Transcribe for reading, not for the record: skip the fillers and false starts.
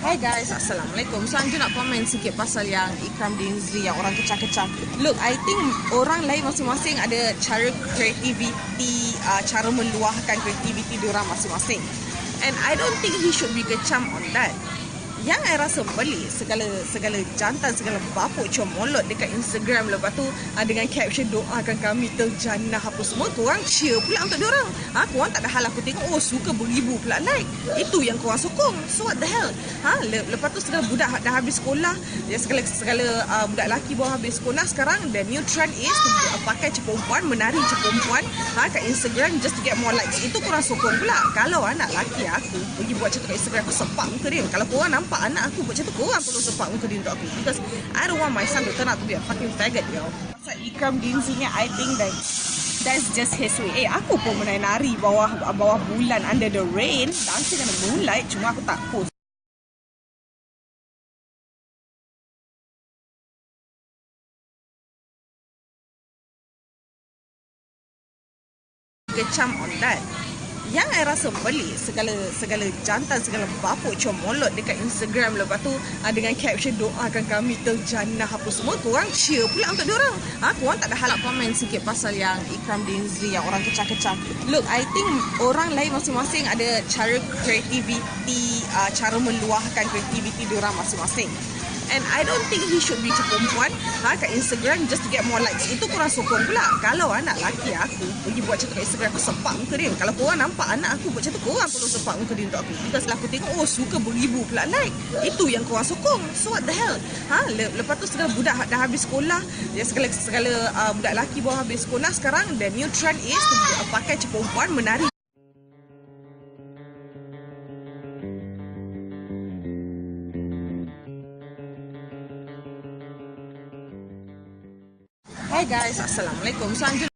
Hi guys, Assalamualaikum. So, Anju nak komen sikit pasal yang Ikram Dinzri yang orang kecam-kecam. Look, I think orang lain masing-masing ada cara kreativiti, cara meluahkan kreativiti diorang masing-masing. And I don't think he should be kecam on that. Yang I rasa pelik, segala jantan, segala bapuk comolot dekat Instagram, lepas tu dengan caption doakan kami terjannah apa semua, korang cheer pula untuk diorang. Korang tak ada hal aku tengok, suka beribu pula like. Itu yang korang sokong. So what the hell? Lepas tu segala budak dah habis sekolah, segala budak lelaki baru habis sekolah, sekarang the new trend is to pakai perempuan, menari perempuan kat Instagram just to get more likes. Itu korang sokong pula. Kalau anak lelaki aku pergi buat macam tu kat Instagram, aku sepak muka dia. Kalau korang nampak anak aku buat macam tu, korang perlu sepak muka dia untuk aku, because I don't want my son to turn out to be a fucking faggot, yo. Pasal Ikram Dinzri ni, I think that's just his way. Aku pun menari bawah bulan under the rain, dancing in the moonlight, cuma aku tak post. Kecam on that. Yang I rasa pelik, segala jantan, segala bapuk comolot dekat Instagram, lepas tu dengan caption doakan kami terjannah apa semua, korang cheer pula untuk diorang. Korang tak ada hal nak komen sikit pasal yang Ikram Dinzri yang orang kecam-kecam. Look, I think orang lain masing-masing ada cara kreativiti, cara meluahkan kreativiti diorang masing-masing. And I don't think he should be perempuan kat Instagram just to get more likes. Itu korang sokong pula. Kalau anak lelaki aku pergi buat macam tu kat Instagram, aku sepak muka dia. Kalau korang nampak anak aku buat macam tu, korang perlu sepak muka dia untuk aku, because aku tengok suka beribu pula like. Itu yang korang sokong. So what the hell? Lepas tu segala budak dah habis sekolah, segala budak lelaki baru habis sekolah, sekarang the new trend is to pakai perempuan, menari. Hi guys, Assalamualaikum. So, Anju